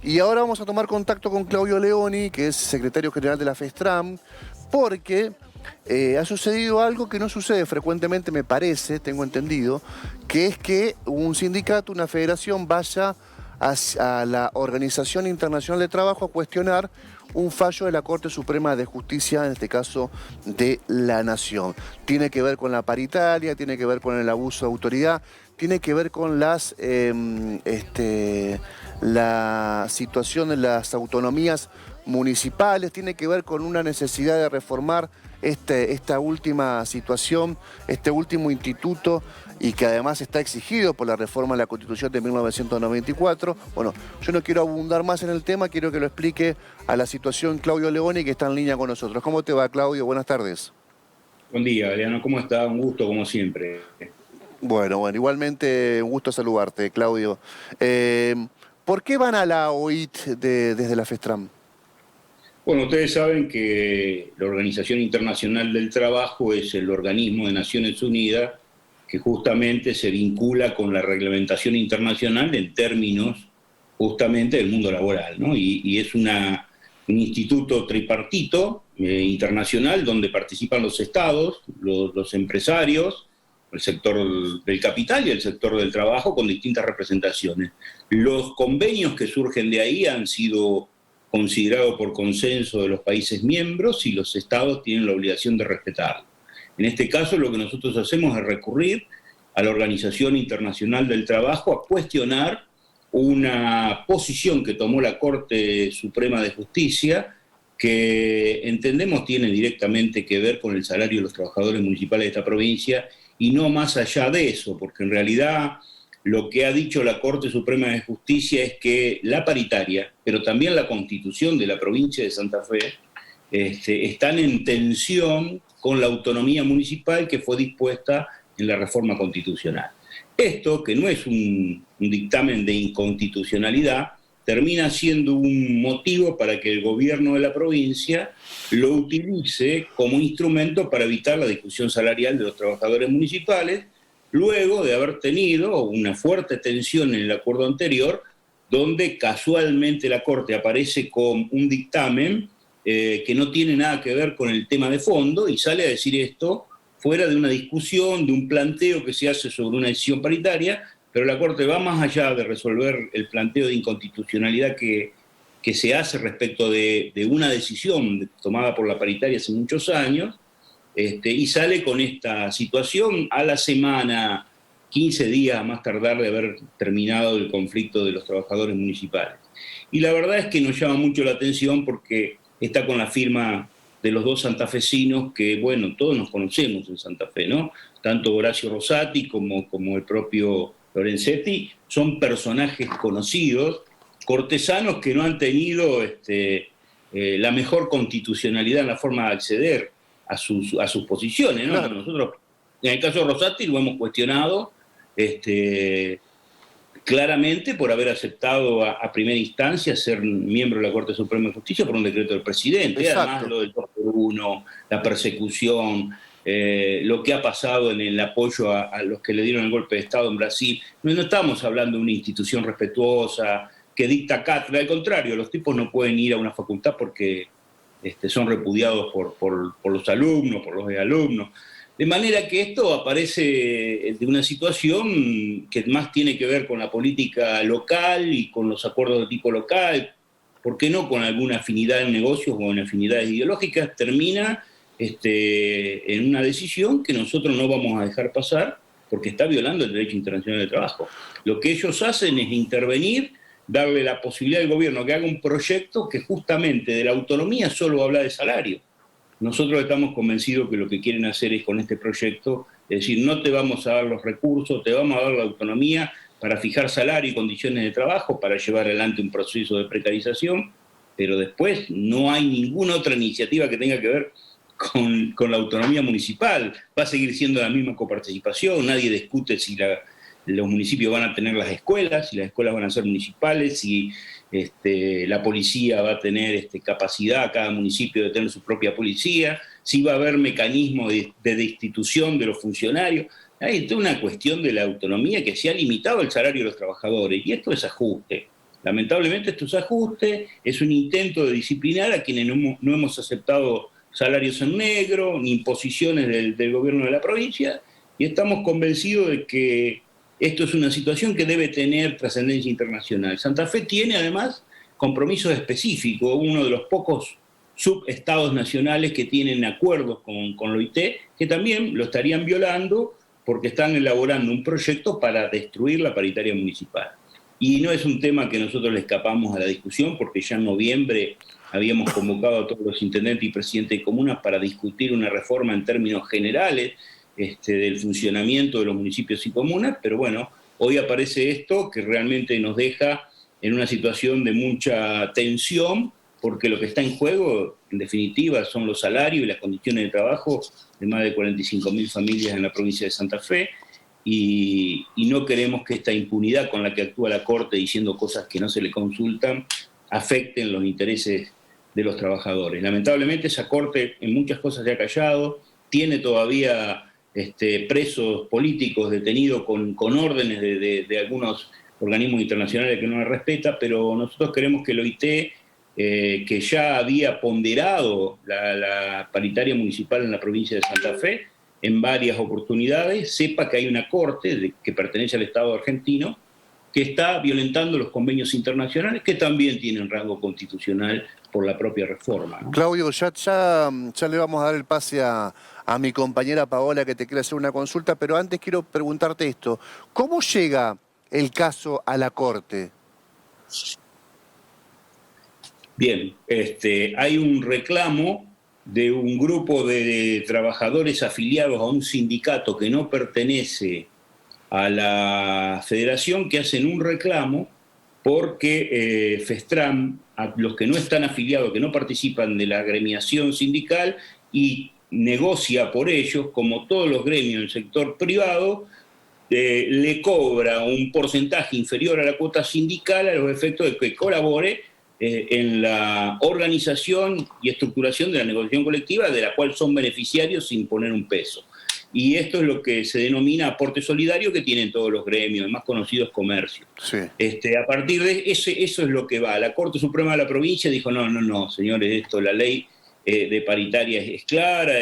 Y ahora vamos a tomar contacto con Claudio Leoni, que es secretario general de la FESTRAM, porque ha sucedido algo que no sucede frecuentemente, me parece, tengo entendido, que es que un sindicato, una federación vaya a la Organización Internacional de Trabajo a cuestionar un fallo de la Corte Suprema de Justicia, en este caso de la Nación. Tiene que ver con la paritaria, tiene que ver con el abuso de autoridad, tiene que ver con la situación de las autonomías municipales, tiene que ver con una necesidad de reformar esta última situación, este último instituto, y que además está exigido por la reforma de la Constitución de 1994. Bueno, yo no quiero abundar más en el tema, quiero que lo explique a la situación Claudio Leoni, que está en línea con nosotros. ¿Cómo te va, Claudio? Buenas tardes. Buen día, Adriano. ¿Cómo está? Un gusto, como siempre. Bueno, igualmente un gusto saludarte, Claudio. ¿Por qué van a la OIT desde la FESTRAM? Bueno, ustedes saben que la Organización Internacional del Trabajo es el organismo de Naciones Unidas que justamente se vincula con la reglamentación internacional en términos justamente del mundo laboral, ¿no? Y es un instituto tripartito internacional donde participan los estados, los empresarios, el sector del capital y el sector del trabajo con distintas representaciones. Los convenios que surgen de ahí han sido considerados por consenso de los países miembros y los estados tienen la obligación de respetarlo. En este caso, lo que nosotros hacemos es recurrir a la Organización Internacional del Trabajo a cuestionar una posición que tomó la Corte Suprema de Justicia que entendemos tiene directamente que ver con el salario de los trabajadores municipales de esta provincia y no más allá de eso, porque en realidad lo que ha dicho la Corte Suprema de Justicia es que la paritaria, pero también la Constitución de la provincia de Santa Fe, están en tensión con la autonomía municipal que fue dispuesta en la reforma constitucional. Esto, que no es un dictamen de inconstitucionalidad, termina siendo un motivo para que el gobierno de la provincia lo utilice como instrumento para evitar la discusión salarial de los trabajadores municipales, luego de haber tenido una fuerte tensión en el acuerdo anterior, donde casualmente la Corte aparece con un dictamen que no tiene nada que ver con el tema de fondo y sale a decir esto fuera de una discusión, de un planteo que se hace sobre una decisión paritaria, pero la Corte va más allá de resolver el planteo de inconstitucionalidad que se hace respecto de una decisión tomada por la paritaria hace muchos años, y sale con esta situación a la semana, 15 días más tardar de haber terminado el conflicto de los trabajadores municipales. Y la verdad es que nos llama mucho la atención porque está con la firma de los dos santafesinos que, bueno, todos nos conocemos en Santa Fe, ¿no? Tanto Horacio Rosati como el propio Lorenzetti son personajes conocidos, cortesanos que no han tenido la mejor constitucionalidad en la forma de acceder a sus posiciones, ¿no? Claro. Nosotros, en el caso de Rosati, lo hemos cuestionado claramente por haber aceptado a primera instancia ser miembro de la Corte Suprema de Justicia por un decreto del presidente. Exacto. Además, lo del 2x1, la persecución, lo que ha pasado en el apoyo a los que le dieron el golpe de Estado en Brasil. No estamos hablando de una institución respetuosa que dicta cátedra, al contrario, los tipos no pueden ir a una facultad porque son repudiados por los alumnos, por los alumnos. De manera que esto aparece de una situación que más tiene que ver con la política local y con los acuerdos de tipo local, ¿por qué no con alguna afinidad en negocios o en afinidades ideológicas? Termina en una decisión que nosotros no vamos a dejar pasar porque está violando el derecho internacional del trabajo. Lo que ellos hacen es intervenir, darle la posibilidad al gobierno que haga un proyecto que justamente de la autonomía solo habla de salario. Nosotros estamos convencidos que lo que quieren hacer es con este proyecto, es decir, no te vamos a dar los recursos, te vamos a dar la autonomía para fijar salario y condiciones de trabajo, para llevar adelante un proceso de precarización, pero después no hay ninguna otra iniciativa que tenga que ver con la autonomía municipal. Va a seguir siendo la misma coparticipación, nadie discute si los municipios van a tener las escuelas, si las escuelas van a ser municipales, si la policía va a tener capacidad, cada municipio de tener su propia policía, si va a haber mecanismos de destitución de los funcionarios. Hay toda una cuestión de la autonomía que se ha limitado el salario de los trabajadores, y esto es ajuste. Lamentablemente esto es ajuste, es un intento de disciplinar a quienes no hemos aceptado salarios en negro, ni imposiciones del gobierno de la provincia, y estamos convencidos de que esto es una situación que debe tener trascendencia internacional. Santa Fe tiene además compromisos específicos, uno de los pocos subestados nacionales que tienen acuerdos con la OIT, que también lo estarían violando porque están elaborando un proyecto para destruir la paritaria municipal. Y no es un tema que nosotros le escapamos a la discusión, porque ya en noviembre habíamos convocado a todos los intendentes y presidentes de comunas para discutir una reforma en términos generales del funcionamiento de los municipios y comunas, pero bueno, hoy aparece esto que realmente nos deja en una situación de mucha tensión, porque lo que está en juego, en definitiva, son los salarios y las condiciones de trabajo de más de 45.000 familias en la provincia de Santa Fe, y no queremos que esta impunidad con la que actúa la Corte diciendo cosas que no se le consultan afecten los intereses de los trabajadores. Lamentablemente esa Corte en muchas cosas se ha callado, tiene todavía presos políticos detenidos con órdenes de algunos organismos internacionales que no la respeta, pero nosotros queremos que el OIT, que ya había ponderado la paritaria municipal en la provincia de Santa Fe en varias oportunidades, sepa que hay una corte que pertenece al Estado argentino que está violentando los convenios internacionales que también tienen rango constitucional por la propia reforma, ¿no? Claudio, ya le vamos a dar el pase a mi compañera Paola que te quiere hacer una consulta, pero antes quiero preguntarte esto. ¿Cómo llega el caso a la Corte? Bien, hay un reclamo de un grupo de trabajadores afiliados a un sindicato que no pertenece a la federación, que hacen un reclamo porque FESTRAM, a los que no están afiliados, que no participan de la agremiación sindical, y negocia por ellos, como todos los gremios del sector privado, le cobra un porcentaje inferior a la cuota sindical a los efectos de que colabore en la organización y estructuración de la negociación colectiva, de la cual son beneficiarios sin poner un peso. Y esto es lo que se denomina aporte solidario, que tienen todos los gremios, el más conocido es comercio. Sí. A partir de eso es lo que va. La Corte Suprema de la provincia dijo, no, señores, la ley de paritaria es clara,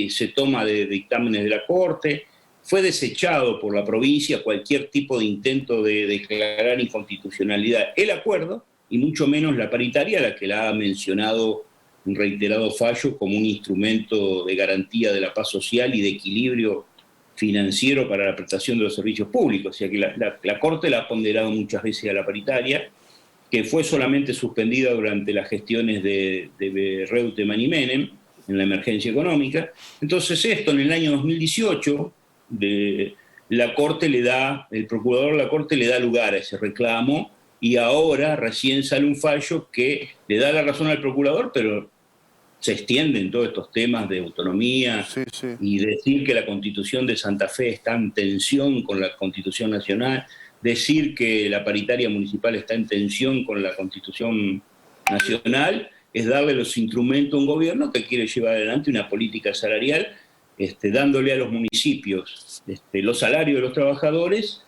se toma de dictámenes de la Corte. Fue desechado por la provincia cualquier tipo de intento de declarar inconstitucionalidad el acuerdo, y mucho menos la paritaria, la que la ha mencionado un reiterado fallo como un instrumento de garantía de la paz social y de equilibrio financiero para la prestación de los servicios públicos. O sea que la Corte la ha ponderado muchas veces a la paritaria, que fue solamente suspendida durante las gestiones de Reutemann y Menem en la emergencia económica. Entonces esto en el año 2018, el procurador de la Corte le da lugar a ese reclamo, y ahora recién sale un fallo que le da la razón al procurador, pero se extienden todos estos temas de autonomía, Sí. y decir que la Constitución de Santa Fe está en tensión con la Constitución Nacional, decir que la paritaria municipal está en tensión con la Constitución Nacional, es darle los instrumentos a un gobierno que quiere llevar adelante una política salarial, dándole a los municipios los salarios de los trabajadores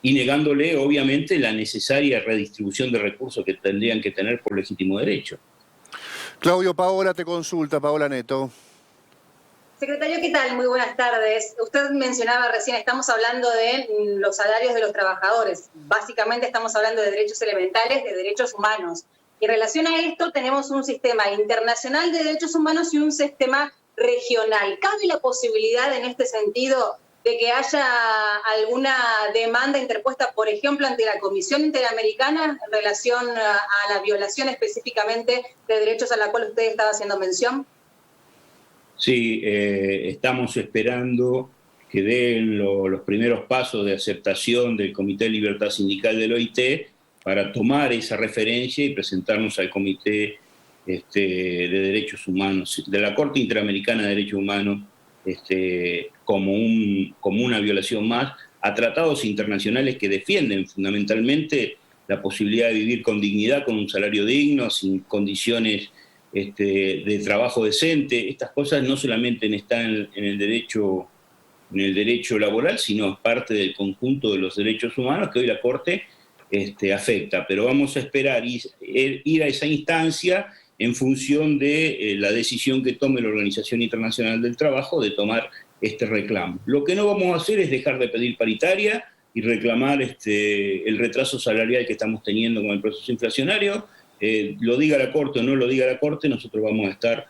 y negándole, obviamente, la necesaria redistribución de recursos que tendrían que tener por legítimo derecho. Claudio, Paola te consulta, Paola Neto. Secretario, ¿qué tal? Muy buenas tardes. Usted mencionaba recién, estamos hablando de los salarios de los trabajadores. Básicamente estamos hablando de derechos elementales, de derechos humanos. Y en relación a esto tenemos un sistema internacional de derechos humanos y un sistema regional. ¿Cabe la posibilidad en este sentido de que haya alguna demanda interpuesta, por ejemplo, ante la Comisión Interamericana en relación a la violación específicamente de derechos a la cual usted estaba haciendo mención? Sí, estamos esperando que den los primeros pasos de aceptación del Comité de Libertad Sindical del OIT para tomar esa referencia y presentarnos al Comité de Derechos Humanos, de la Corte Interamericana de Derechos Humanos, como una violación más a tratados internacionales que defienden fundamentalmente la posibilidad de vivir con dignidad, con un salario digno, sin condiciones de trabajo decente. Estas cosas no solamente están en el derecho laboral, sino es parte del conjunto de los derechos humanos que hoy la Corte afecta, pero vamos a esperar ir a esa instancia en función de la decisión que tome la Organización Internacional del Trabajo de tomar este reclamo. Lo que no vamos a hacer es dejar de pedir paritaria y reclamar el retraso salarial que estamos teniendo con el proceso inflacionario. Lo diga la Corte o no lo diga la Corte, nosotros vamos a estar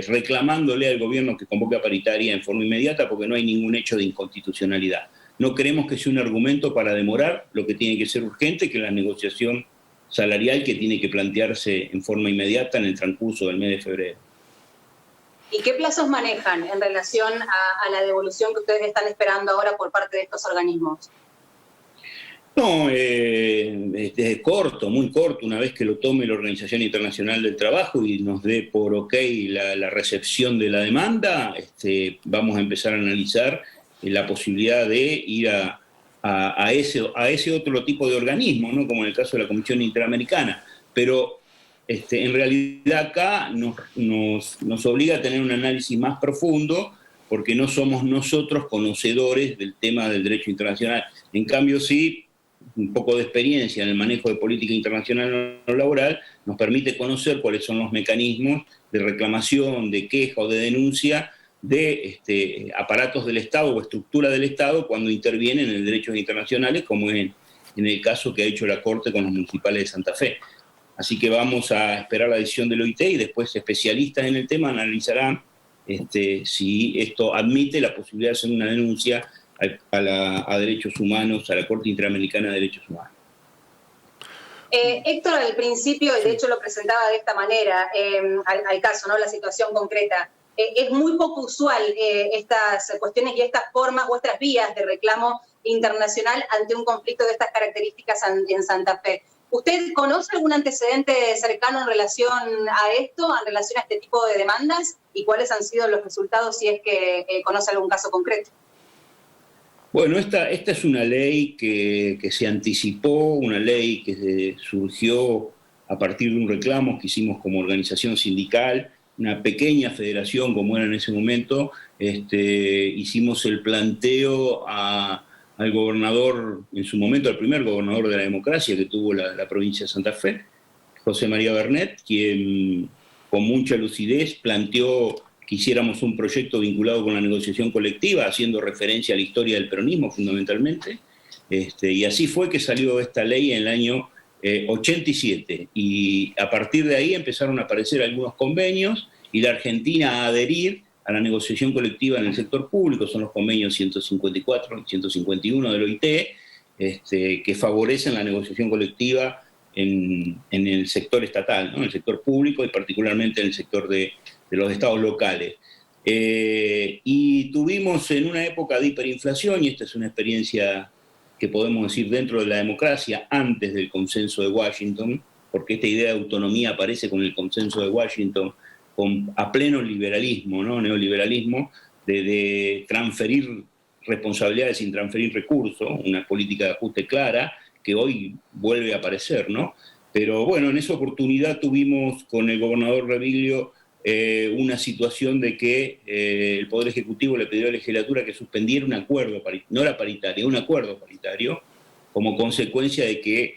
reclamándole al gobierno que convoque a paritaria en forma inmediata porque no hay ningún hecho de inconstitucionalidad. No queremos que sea un argumento para demorar lo que tiene que ser urgente, que es la negociación salarial que tiene que plantearse en forma inmediata en el transcurso del mes de febrero. ¿Y qué plazos manejan en relación a la devolución que ustedes están esperando ahora por parte de estos organismos? No, es corto, muy corto. Una vez que lo tome la Organización Internacional del Trabajo y nos dé por ok la recepción de la demanda, vamos a empezar a analizar la posibilidad de ir a ese otro tipo de organismo, ¿no? Como en el caso de la Comisión Interamericana. Pero en realidad acá nos obliga a tener un análisis más profundo porque no somos nosotros conocedores del tema del derecho internacional. En cambio, sí, un poco de experiencia en el manejo de política internacional no laboral nos permite conocer cuáles son los mecanismos de reclamación, de queja o de denuncia de aparatos del Estado o estructura del Estado cuando intervienen en derechos internacionales, como en el caso que ha hecho la Corte con los municipales de Santa Fe. Así que vamos a esperar la decisión del OIT y después especialistas en el tema analizarán si esto admite la posibilidad de hacer una denuncia a derechos humanos, a la Corte Interamericana de Derechos Humanos. Héctor, al principio, de hecho lo presentaba de esta manera, al caso, ¿no? La situación concreta. Es muy poco usual estas cuestiones y estas formas o estas vías de reclamo internacional ante un conflicto de estas características en Santa Fe. ¿Usted conoce algún antecedente cercano en relación a esto, en relación a este tipo de demandas? ¿Y cuáles han sido los resultados si es que conoce algún caso concreto? Bueno, esta es una ley que se anticipó, una ley que surgió a partir de un reclamo que hicimos como organización sindical, una pequeña federación como era en ese momento. Hicimos el planteo al gobernador, en su momento al primer gobernador de la democracia que tuvo la provincia de Santa Fe, José María Bernet, quien con mucha lucidez planteó que hiciéramos un proyecto vinculado con la negociación colectiva, haciendo referencia a la historia del peronismo fundamentalmente, y así fue que salió esta ley en el año 87, y a partir de ahí empezaron a aparecer algunos convenios, y la Argentina a adherir a la negociación colectiva en el sector público, son los convenios 154 y 151 del OIT, que favorecen la negociación colectiva en el sector estatal, ¿no? En el sector público y particularmente en el sector de los estados locales. Y tuvimos en una época de hiperinflación, y esta es una experiencia que podemos decir dentro de la democracia, antes del consenso de Washington, porque esta idea de autonomía aparece con el consenso de Washington, a pleno liberalismo, ¿no? Neoliberalismo, de transferir responsabilidades sin transferir recursos, una política de ajuste clara, que hoy vuelve a aparecer, ¿no? Pero bueno, en esa oportunidad tuvimos con el gobernador Reviglio una situación de que el Poder Ejecutivo le pidió a la legislatura que suspendiera un acuerdo, no era paritario, un acuerdo paritario, como consecuencia de que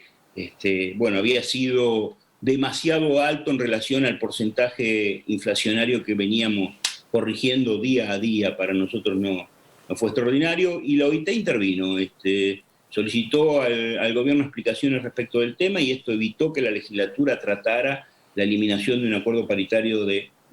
había sido demasiado alto en relación al porcentaje inflacionario que veníamos corrigiendo día a día. Para nosotros no fue extraordinario, y la OIT intervino, solicitó al gobierno explicaciones respecto del tema, y esto evitó que la legislatura tratara la eliminación de un acuerdo paritario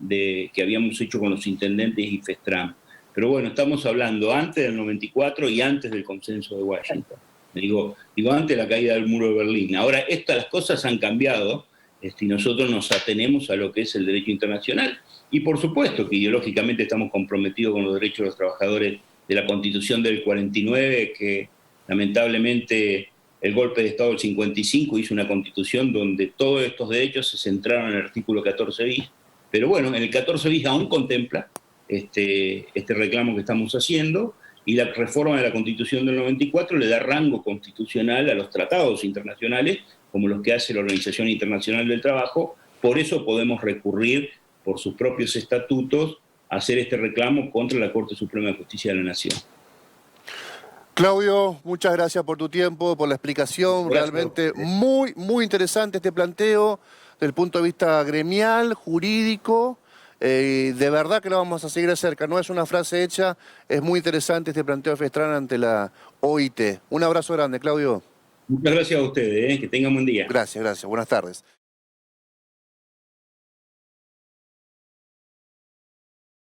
que habíamos hecho con los intendentes y FESTRAM. Pero bueno, estamos hablando antes del 94 y antes del consenso de Washington. Digo antes de la caída del muro de Berlín. Ahora, las cosas han cambiado, y nosotros nos atenemos a lo que es el derecho internacional. Y por supuesto que ideológicamente estamos comprometidos con los derechos de los trabajadores de la Constitución del 49, que lamentablemente el golpe de Estado del 55 hizo una Constitución donde todos estos derechos se centraron en el artículo 14 bis. Pero bueno, en el 14 bis aún contempla este reclamo que estamos haciendo, y la reforma de la Constitución del 94 le da rango constitucional a los tratados internacionales, como los que hace la Organización Internacional del Trabajo. Por eso podemos recurrir por sus propios estatutos a hacer este reclamo contra la Corte Suprema de Justicia de la Nación. Claudio, muchas gracias por tu tiempo, por la explicación. Gracias. Realmente muy interesante este planteo desde el punto de vista gremial, jurídico. De verdad que lo vamos a seguir de cerca. No es una frase hecha, es muy interesante este planteo de Festran ante la OIT. Un abrazo grande, Claudio. Muchas gracias a ustedes, que tengan buen día. Gracias, buenas tardes.